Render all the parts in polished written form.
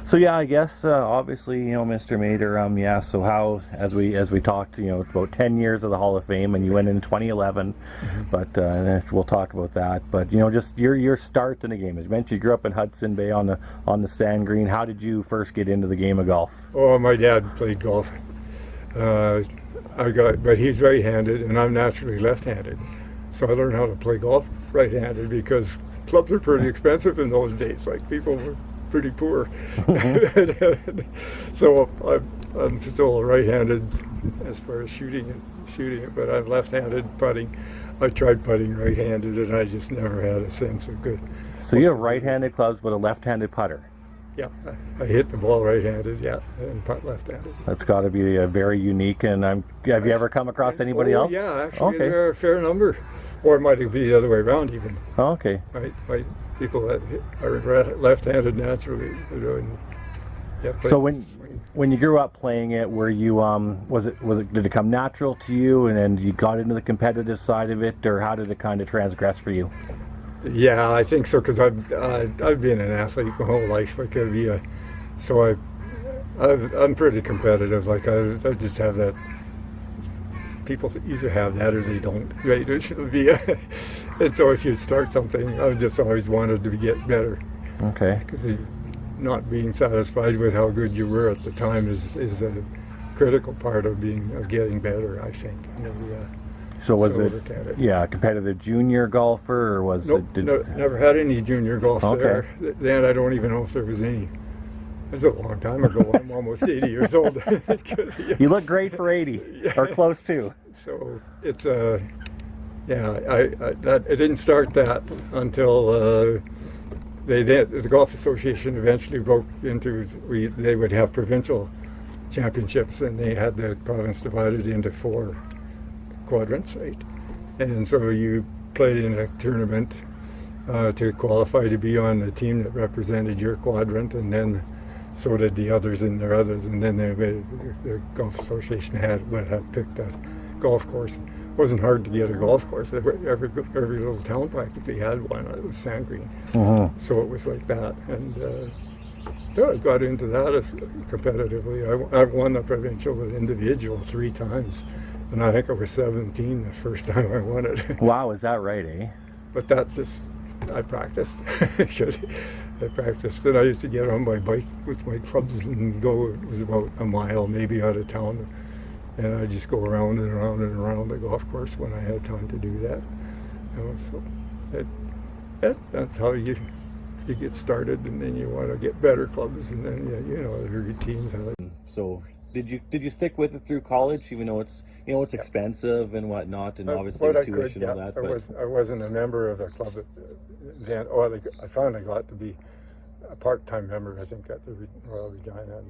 So yeah, I guess obviously Mr. Mater, yeah. So how, as we talked, it's about 10 years of the Hall of Fame, and you went in 2011. But we'll talk about that. But just your start in the game. As you mentioned, you grew up in Hudson Bay on the sand green. How did you first get into the game of golf? Oh, my dad played golf. But he's right-handed, and I'm naturally left-handed. So I learned how to play golf right-handed because clubs are pretty expensive in those days. Like, people were pretty poor. So I'm still right-handed as far as shooting it, but I'm left-handed putting. I tried putting right-handed, and I just never had a sense of good. So you have right-handed clubs but a left-handed putter. Yeah, I hit the ball right-handed, yeah, and putt left-handed. That's got to be a very unique. And have you ever come across anybody else? Yeah, actually, there are a fair number, or it might be the other way around even. Oh, okay. Right, people that are left-handed naturally. Yeah, so when you grew up playing it, were you did it come natural to you, and then you got into the competitive side of it, or how did it kind of transgress for you? Yeah, I think so, because I've been an athlete my whole life. I'm pretty competitive. Like I just have that. People either have that or they don't. Right? And so if you start something, I've just always wanted to get better. Okay. Because not being satisfied with how good you were at the time is a critical part of getting better, I think. So was it competitive junior golfer, or was nope, it? Never had any junior golf there. Then I don't even know if there was any. It was a long time ago. I'm almost 80 years old. You look great for 80, or close to. So it's it didn't start that until the Golf Association eventually broke into. They would have provincial championships, and they had the province divided into 4 quadrants, right? And so you played in a tournament to qualify to be on the team that represented your quadrant, and then so did the others in their others, and then the Golf Association would have picked a golf course. It wasn't hard to get a golf course. Every little town practically had one. It was sand green. So it was like that, and I got into that competitively. I won the provincial individual 3 times. And I think I was 17 the first time I won it. Wow, is that right, eh? But that's just, I practiced. I practiced, and I used to get on my bike with my clubs and go. It was about a mile maybe out of town, and I just go around and around and around the golf course when I had time to do that. So that's how you get started, and then you want to get better clubs, and then the routines. So did you stick with it through college, even though it's it's expensive and whatnot, and obviously tuition and all that? I wasn't a member of the club then. I finally got to be a part-time member, I think, at the Royal Regina.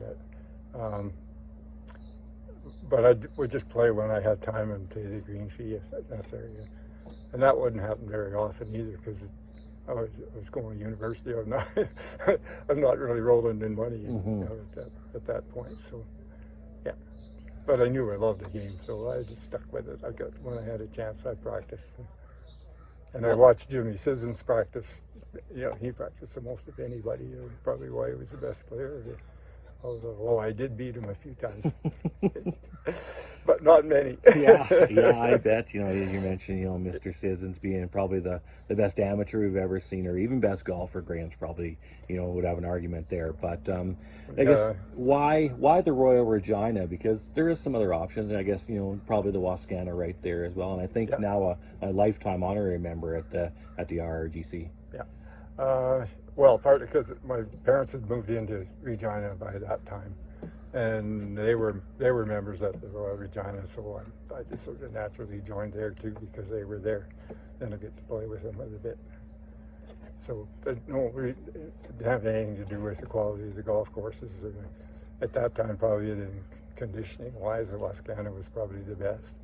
But I would just play when I had time and pay the green fee if necessary. And that wouldn't happen very often either, because I was going to university. I'm not really rolling in money at that point. So. But I knew I loved the game, so I just stuck with it. When I had a chance, I practiced. And I watched Jimmy Sissons practice. He practiced the most of anybody. Probably why he was the best player. Although I did beat him a few times, but not many. yeah, I bet. You mentioned Mr. Sissons being probably the best amateur we've ever seen, or even best golfer. Graham's probably would have an argument there. But I guess why the Royal Regina? Because there is some other options, and I guess probably the Wascana right there as well. And I think now a lifetime honorary member at the RRGC. Yeah. Well, partly because my parents had moved into Regina by that time, and they were members at the Royal Regina, so I just sort of naturally joined there too because they were there. Then I get to play with them a bit. So, but no, it didn't have anything to do with the quality of the golf courses. At that time, probably the conditioning-wise, the Wascana was probably the best,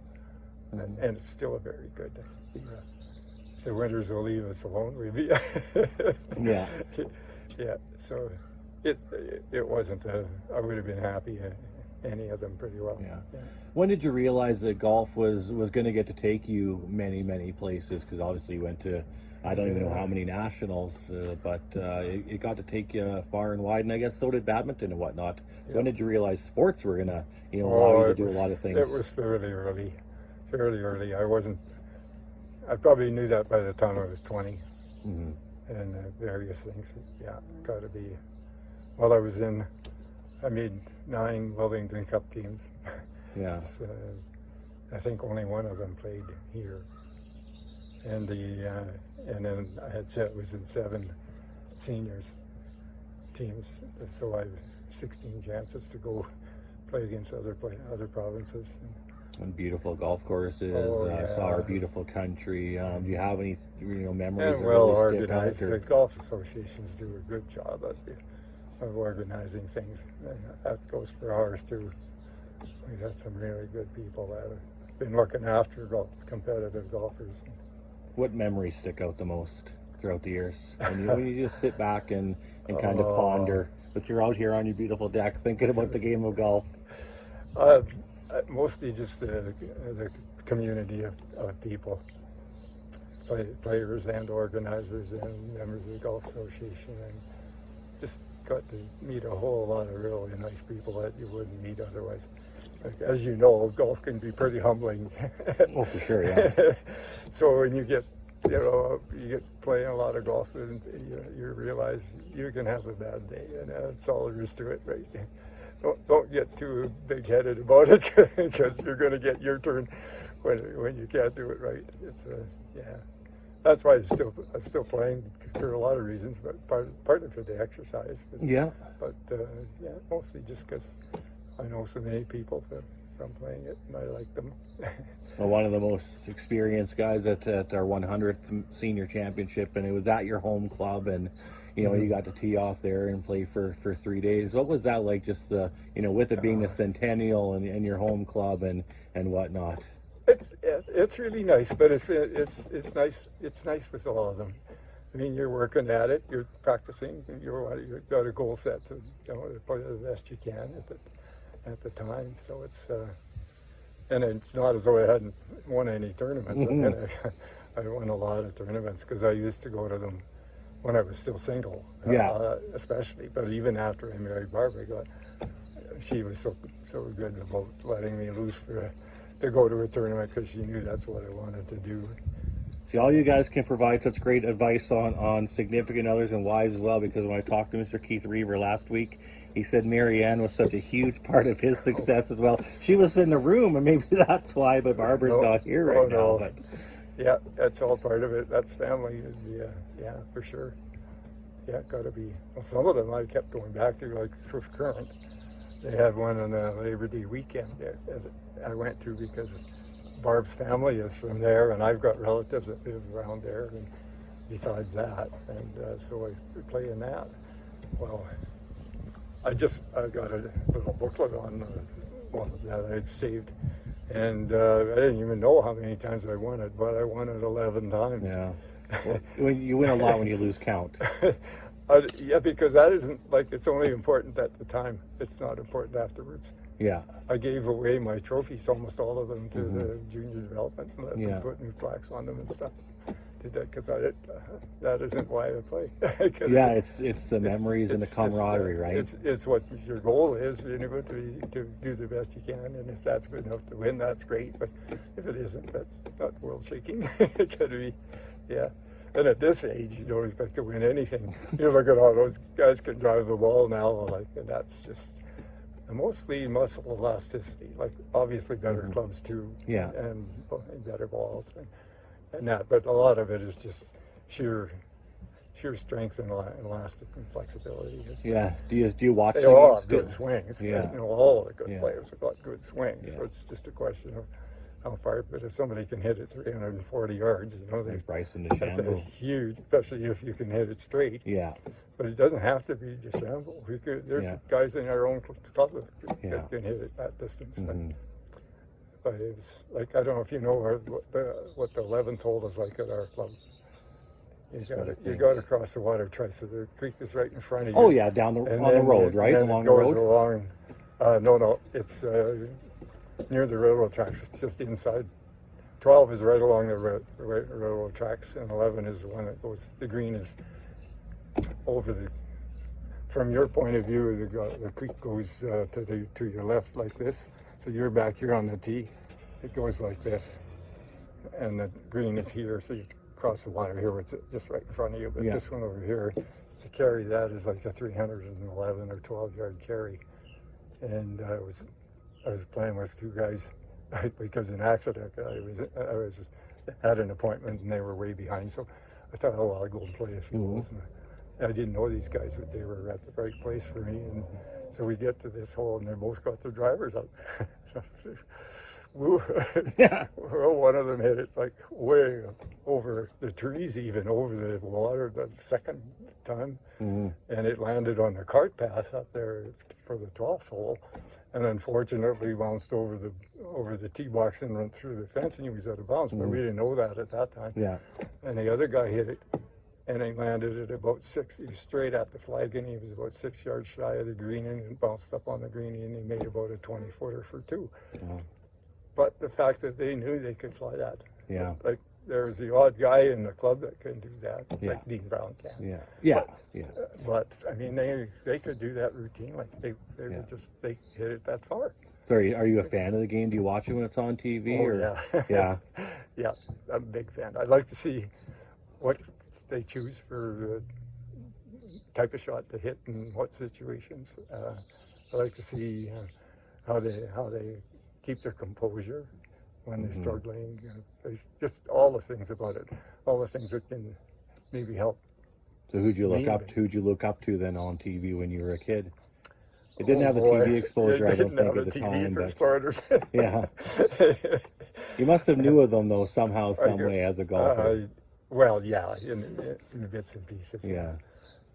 and it's still very good. The winters will leave us alone. Yeah. So it wasn't. I would have been happy any of them pretty well. Yeah. When did you realize that golf was going to get to take you many places? Because obviously you went to I don't even know how many nationals, but it got to take you far and wide, and I guess so did badminton and whatnot. So when did you realize sports were gonna, allow you to do a lot of things? It was fairly early. I probably knew that by the time I was 20. Mm-hmm. And various things. Yeah, got to be. I made 9 Wellington Cup teams. Yeah. I think only one of them played here. And then I was in 7 seniors teams, so I had 16 chances to go play against other provinces. And beautiful golf courses. Saw our beautiful country. Do you have any memories? And well organized. The golf associations do a good job of organizing things. And that goes for ours too. We've had some really good people that have been looking after competitive golfers. What memories stick out the most throughout the years? When you just sit back and kind of ponder, but you're out here on your beautiful deck thinking about the game of golf. Mostly just the community of people, players and organizers and members of the Golf Association, and just got to meet a whole lot of really nice people that you wouldn't meet otherwise. Like, as you know, golf can be pretty humbling. Oh, for sure, yeah. So when you get playing a lot of golf, and you realize you can have a bad day, and that's all there is to it, right? Don't get too big-headed about it, because you're going to get your turn when you can't do it right. It's that's why I'm still playing for a lot of reasons, but part of it the exercise. But mostly just because I know so many people from playing it, and I like them. Well, one of the most experienced guys at our 100th senior championship, and it was at your home club, and you got to tee off there and play for 3 days. What was that like, just with it being a centennial and your home club and whatnot? It's really nice, but it's nice. It's nice with all of them. I mean, you're working at it, you're practicing, you've got a goal set to play the best you can at the time. So and it's not as though I hadn't won any tournaments. Mm-hmm. I won a lot of tournaments because I used to go to them when I was still single, especially. But even after I married Barbara, she was so good about letting me loose to go to a tournament, because she knew that's what I wanted to do. See, all you guys can provide such great advice on significant others and wives as well, because when I talked to Mr. Keith Reaver last week, he said Marianne was such a huge part of his success as well. She was in the room, and maybe that's why, but Barbara's not here right now. But yeah, that's all part of it. That's family. Yeah, for sure. Yeah, got to be. Well, some of them I kept going back to, like Swift Current. They had one on the Labor Day weekend that I went to because Barb's family is from there, and I've got relatives that live around there, and besides that, and so I play in that. Well, I got a little booklet on that I'd saved, and I didn't even know how many times I won it, but I won it 11 times. Yeah. Well, you win a lot when you lose count. Yeah, because that isn't like, it's only important at the time. It's not important afterwards. Yeah. I gave away my trophies, almost all of them, to the junior development, and let them put new plaques on them and stuff. Did that because that isn't why I play. Yeah, it's the memories and the camaraderie, right? It's what your goal is, to do the best you can, and if that's good enough to win, that's great. But if it isn't, that's not world shaking. It could be, yeah. And at this age, you don't expect to win anything. You look at all those guys can drive the ball now, and that's just mostly muscle elasticity. Like obviously better clubs too, and better balls and that. But a lot of it is just sheer strength and elastic and flexibility. Do you watch? They all have good swings. Yeah. All the good players have got good swings. So it's just a question of how far. But if somebody can hit it 340 yards, like Bryson that's DeChambeau. a huge, especially if you can hit it straight. Yeah. But it doesn't have to be DeChambeau. There's guys in our own club that can hit it that distance. But it's like, I don't know if you know what the 11th hole is like at our club. You got to cross the water twice. So the creek is right in front of you. Oh yeah, on the road, right? Along the road. No, it's near the railroad tracks. It's just inside 12 is right along the railroad tracks, and 11 is the one that goes. The green is over the. From your point of view, the creek goes to your left like this. So you're back here on the tee. It goes like this, and the green is here. So you cross the water here, it's just right in front of you. But this one over here, to carry that is like a 311 or 12-yard carry. And I was playing with two guys because an accident. I had an appointment and they were way behind. So I thought, oh, well, I'll go and play a few holes. I didn't know these guys, but they were at the right place for me. And so we get to this hole, and they both got their drivers out. Well, one of them hit it like way over the trees, even over the water the second time. And it landed on the cart path up there for the 12th hole. And unfortunately bounced over the tee box and went through the fence, and he was out of bounds. But we didn't know that at that time. And the other guy hit it. And he landed at about 6, he was straight at the flag, and he was about 6 yards shy of the green, and bounced up on the green, and he made about a 20-footer for 2. But the fact that they knew they could fly that. Like, there was the odd guy in the club that couldn't do that, like Dean Brown can. But I mean, they could do that routinely. They were just, they hit it that far. So are you a fan of the game? Do you watch it when it's on TV? Yeah, I'm a big fan. I'd like to see what they choose for the type of shot to hit in what situations. I like to see how they keep their composure when they're struggling. Just all the things about it, all the things that can maybe help. So who'd you look up to then on TV when you were a kid? It didn't have the TV exposure, I don't think, at the time. For starters. You must have knew of them though somehow, some way as a golfer. Well, yeah, in bits and pieces.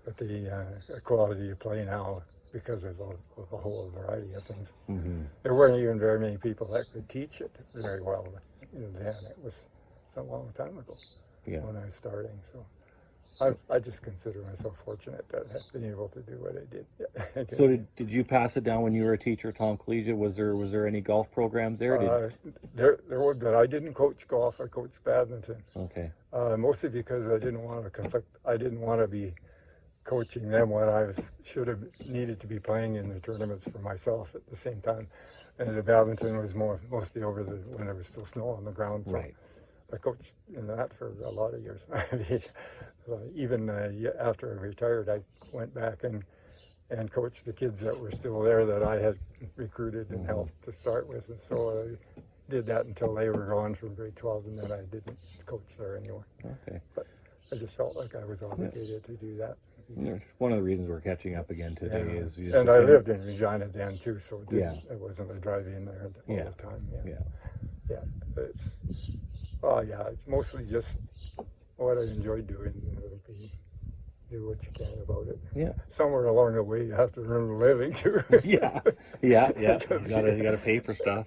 But the quality of play now, because of a whole variety of things, there weren't even very many people that could teach it very well. Then it was a long time ago when I was starting. So I just consider myself fortunate to have been able to do what I did. So did you pass it down when you were a teacher at Tom Collegiate? Was there any golf programs there? There were, but I didn't coach golf. I coached badminton. Okay. Mostly because I didn't want to conflict. I didn't want to be coaching them when I should have needed to be playing in the tournaments for myself at the same time. And the badminton was mostly over when there was still snow on the ground. So I coached in that for a lot of years. Even after I retired, I went back and coached the kids that were still there that I had recruited and helped to start with. And so I did that until they were gone from grade 12, and then I didn't coach there anymore. Okay. But I just felt like I was obligated to do that. One of the reasons we're catching up again today is... And I lived in Regina then too, so it wasn't a drive in there all the time. It's mostly just what I enjoyed doing. Do what you can about it. Somewhere along the way, you have to earn a living too. You gotta pay for stuff.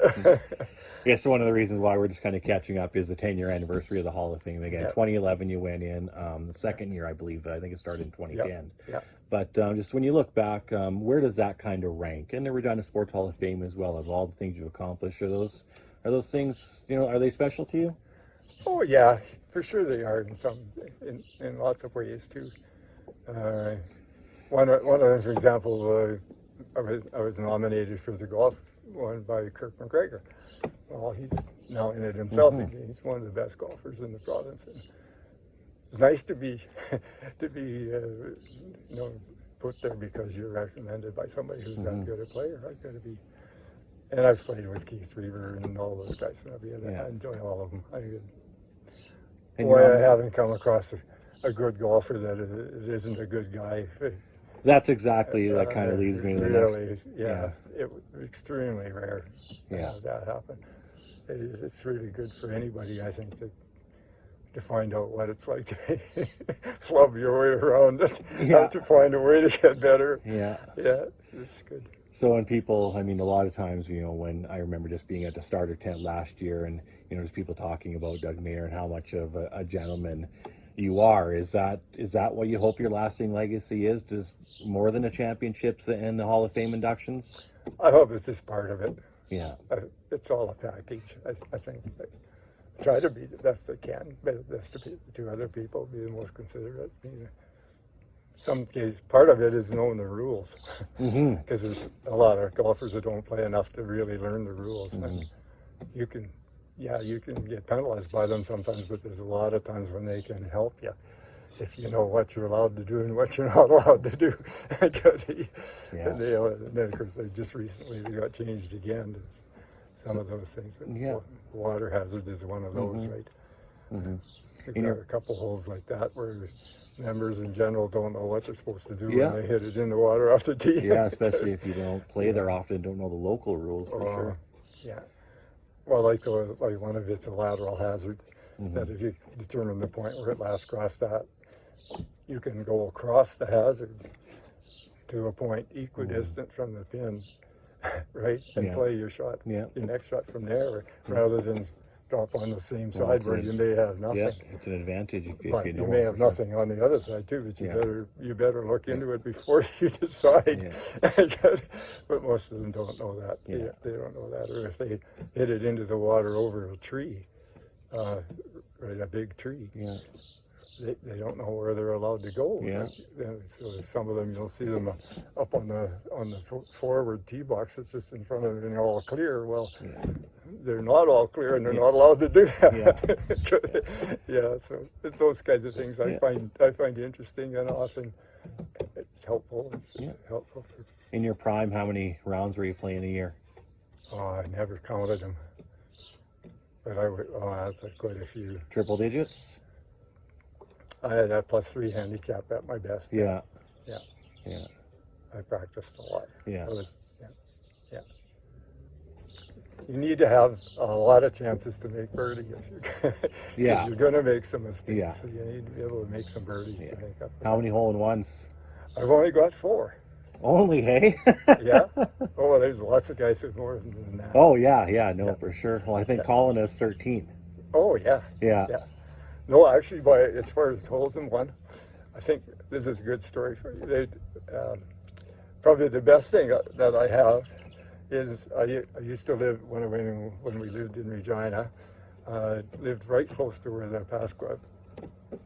I guess one of the reasons why we're just kind of catching up is the 10-year anniversary of the Hall of Fame. Again, 2011 you went in. The second year, I believe, I think it started in 2010. But just when you look back, where does that kind of rank? And the Regina Sports Hall of Fame as well, of all the things you've accomplished. Are those things, are they special to you? Oh yeah, for sure they are in lots of ways too. One of them, for example, I was nominated for the golf one by Kirk McGregor. Well, he's now in it himself. He's one of the best golfers in the province. And it's nice to be put there because you're recommended by somebody who's that good a player. I've got to be. And I've played with Keith Reaver and all those guys. And I enjoy all of them. I haven't come across a good golfer that it isn't a good guy. That's exactly that kind of leads me to the next. It was extremely rare to have that happen. It's really good for anybody, I think, to find out what it's like to flub your way around it, have to find a way to get better. It's good. So when people, a lot of times, when I remember just being at the starter tent last year and, there's people talking about Doug Mayer and how much of a gentleman you are. Is that what you hope your lasting legacy is? Just more than the championships and the Hall of Fame inductions? I hope it's just part of it. Yeah. It's all a package, I think. try to be the best I can, best to other people, be the most considerate. Some case, part of it is knowing the rules, because there's a lot of golfers that don't play enough to really learn the rules. And you can get penalized by them sometimes, but there's a lot of times when they can help you if you know what you're allowed to do and what you're not allowed to do. And then, of course, just recently they got changed again. Some of those things, but water hazard is one of those, right? We've got a couple holes like that where members in general don't know what they're supposed to do when they hit it in the water off the tee. Yeah, especially if you don't play there often, don't know the local rules for sure. Yeah. Well, like one of it's a lateral hazard, that if you determine the point where it last crossed that, you can go across the hazard to a point equidistant from the pin, right, and play your shot, your next shot from there, rather than drop on the same side where you may have nothing. Yeah, it's an advantage if but you know. You may have nothing on the other side too, but you better look into it before you decide. But most of them don't know that. They don't know that, or if they hit it into the water over a tree, right, a big tree. They don't know where they're allowed to go. So some of them, you'll see them up on the forward tee box that's just in front of them, all clear. Well, they're not all clear, and they're not allowed to do that. So it's those kinds of things I find interesting, and often it's helpful. It's helpful. In your prime, how many rounds were you playing a year? Oh, I never counted them, but I had quite a few. Triple digits? I had a +3 handicap at my best. Yeah. I practiced a lot. Yeah. You need to have a lot of chances to make birdie if you're going to make some mistakes. So you need to be able to make some birdies to make up for How many hole-in-ones? I've only got 4. Only, hey? Oh, there's lots of guys with more than that. Oh, no, for sure. Well, I think Colin has 13. Oh, yeah. No, actually, as far as holes in one, I think this is a good story for you. Probably the best thing that I have is I used to live when we lived in Regina. Lived right close to where the Pasqua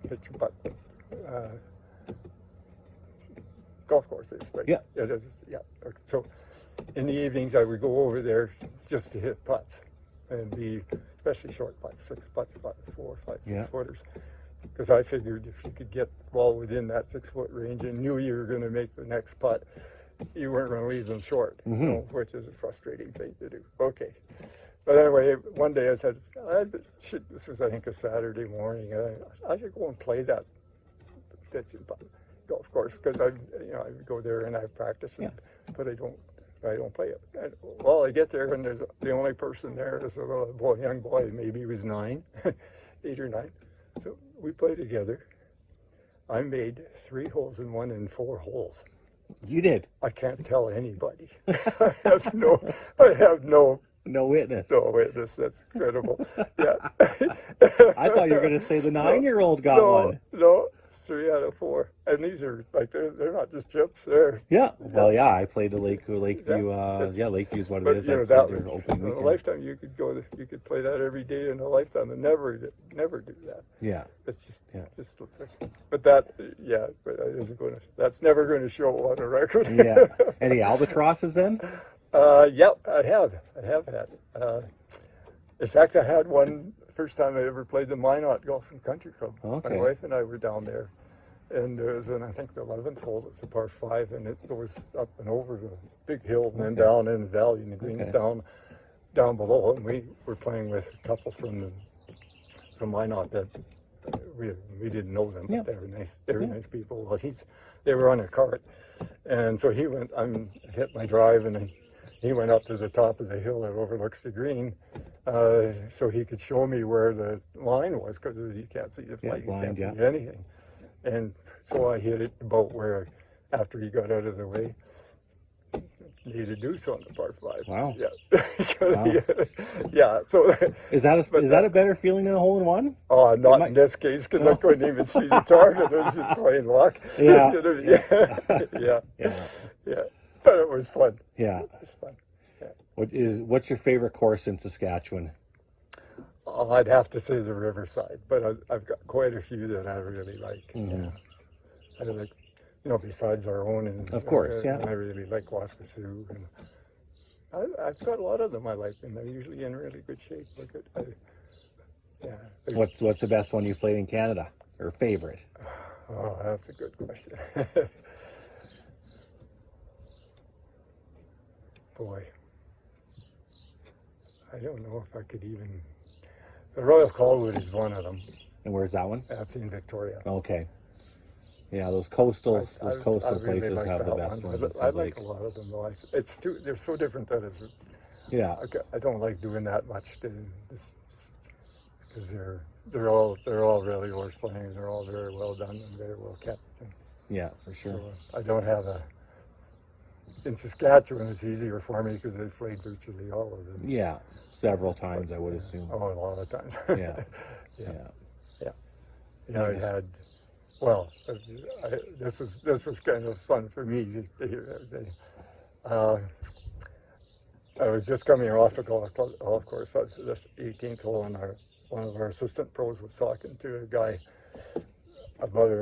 pitch putt golf course is. Right? Yeah. It is. Yeah. So in the evenings, I would go over there just to hit putts, and especially short putts, 6 putts, 4, 5, 6 footers. Because I figured if you could get the ball within that 6-foot range and knew you were going to make the next putt, you weren't going to leave them short, which is a frustrating thing to do. Okay. But anyway, one day I said, this was, I think, a Saturday morning, I should go and play that pitch and putt golf course, because I would go there and I practice, but I don't play it. And, well, I get there and there's the only person there is a little young boy, maybe he was 9, 8 or 9. So we play together. I made 3 holes in one in 4 holes. You did? I can't tell anybody. I have no witness. No witness. That's incredible. Yeah. I thought you were going to say the 9-year-old got one. No. 3 out of 4, and these are like they're not just chips. They're I played the Lakeview. Lakeview's what it is. You know, in a lifetime, you could play that every day in a lifetime and never do that. Yeah, it's just looks like. But that's never going to show on a record. Any albatrosses then? I have had. In fact, I had one. First time I ever played the Minot Golf and Country Club. Okay. My wife and I were down there, and there was, I think, the 11th hole. It's a par 5, and it goes up and over the big hill, and then down in the valley, and the green's down below. And we were playing with a couple from Minot that we didn't know them, but they were nice. They were nice people. Well, they were on a cart, and so he went. Hit my drive, and he went up to the top of the hill that overlooks the green. So he could show me where the line was, because you can't see the flag, you can't see anything. And so I hit it about where, after he got out of the way, needed deuce on the par 5. Wow. Yeah. So is that a better feeling than a hole-in-one? Oh, not in this case, because I couldn't even see the target. It was just plain luck. Yeah. But it was fun. Yeah. It was fun. What's your favorite course in Saskatchewan? I'd have to say the Riverside, but I've got quite a few that I really like. Yeah. I like, besides our own, and Of course, yeah. I really like Waskasiu, and I've got a lot of them I like, and they're usually in really good shape. What's the best one you've played in Canada, or favorite? Oh, that's a good question. Boy, I don't know if I could even. The Royal Colwood is one of them. And where's that one? That's in Victoria. Okay. Yeah, those coastal really places like have the that best one. ones. I like a lot of them though. They're so different that it's. Yeah. I don't like doing that much because they're all really worth playing. They're all very well done and very well kept. Yeah, for sure. So I don't have in Saskatchewan, it's easier for me because I've played virtually all of them. Yeah, several times I would assume. Oh, a lot of times. Yeah. Yeah, I had. Well, this was kind of fun for me. I was just coming off the golf course at the 18th hole, and one of our assistant pros was talking to a guy about it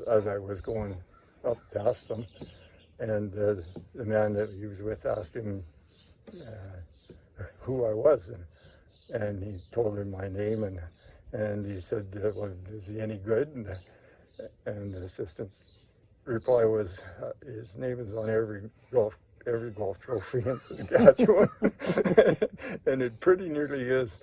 as I was going up past them, and the man that he was with asked him who I was, and he told him my name, and he said, well, is he any good? And the assistant's reply was, his name is on every golf trophy in Saskatchewan. And it pretty nearly is.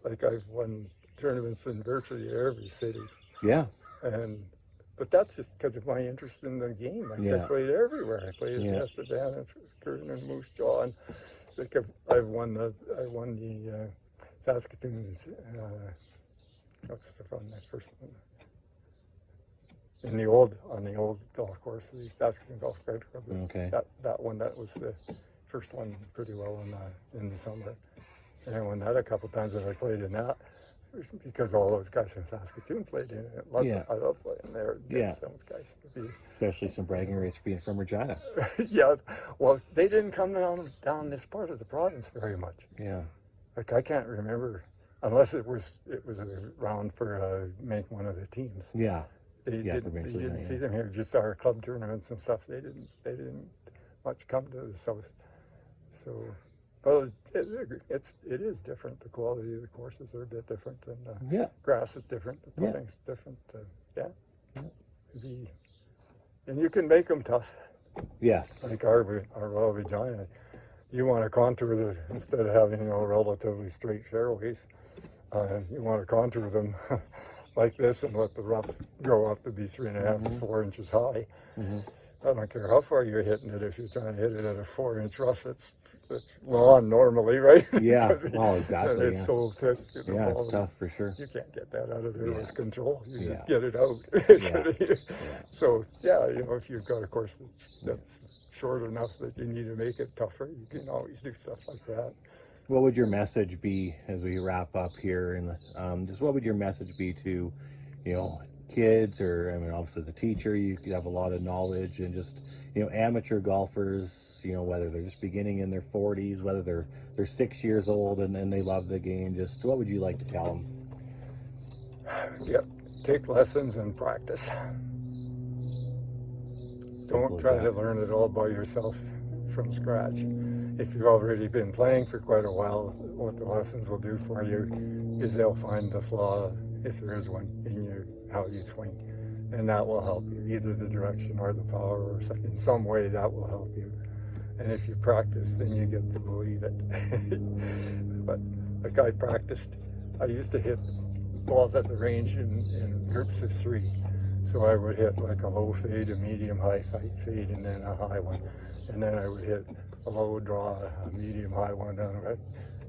Like, I've won tournaments in virtually every city. Yeah. But that's just because of my interest in the game. I played everywhere. I played at Estevan, Curtin, and Moose Jaw. And like I won the Saskatoon. What's the one? My first one. On the old golf course, the Saskatoon Golf Club. Okay. That one, that was the first one pretty well in the summer. And I won that a couple times that I played in that. It was because all those guys from Saskatoon played in it. I love playing there. Yeah. Those guys. Especially some bragging rights being from Regina. Yeah. Well, they didn't come down this part of the province very much. Yeah. Like, I can't remember, unless it was around for make one of the teams. Yeah. They didn't see them here. Just our club tournaments and stuff. They didn't much come to the south. So, well, it is different. The quality of the courses are a bit different, and grass is different. The putting's different. And you can make them tough. Yes. Like our Royal Regina, you want to contour instead of having relatively straight fairways, you want to contour them. Like this, and let the rough grow up to be 3.5 or 4 inches high. Mm-hmm. I don't care how far you're hitting it. If you're trying to hit it at a 4-inch rough, it's lawn normally, right? Yeah. Oh, exactly. And it's so thick. It's tough for sure. You can't get that out of there with control. You just get it out. So if you've got a course that's short enough that you need to make it tougher, you can always do stuff like that. What would your message be as we wrap up here? And just what would your message be to, kids, or obviously as a teacher, you could have a lot of knowledge, and just amateur golfers, whether they're just beginning in their 40s, whether they're 6 years old and they love the game. Just what would you like to tell them? Yeah, take lessons and practice. Don't try to learn it all by yourself from scratch. If you've already been playing for quite a while, what the lessons will do for you is they'll find the flaw, if there is one, in how you swing, and that will help you, either the direction or the power, or in some way that will help you. And if you practice, then you get to believe it. But like I used to hit balls at the range in groups of 3. So I would hit like a low fade, a medium high fade, and then a high one. And then I would hit a low draw, a medium high one down the right.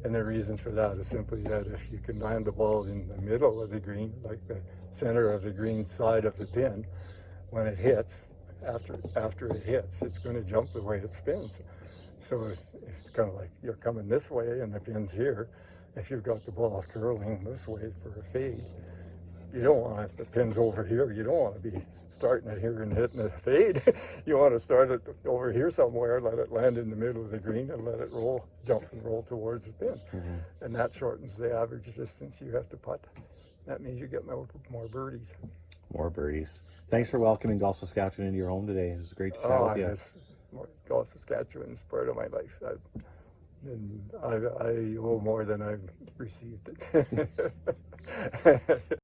And the reason for that is simply that if you can land the ball in the middle of the green, like the center of the green side of the pin, when it hits, after it hits, it's going to jump the way it spins. So if kind of like you're coming this way and the pin's here, if you've got the ball curling this way for a fade, you don't want to, if the pin's over here, you don't want to be starting it here and hitting a fade. You want to start it over here somewhere, let it land in the middle of the green, and let it roll, jump and roll towards the pin. And that shortens the average distance you have to putt. That means you get more birdies. More birdies. Thanks for welcoming Golf Saskatchewan into your home today. It was great to chat with you. Golf Saskatchewan is part of my life. I owe more than I've received.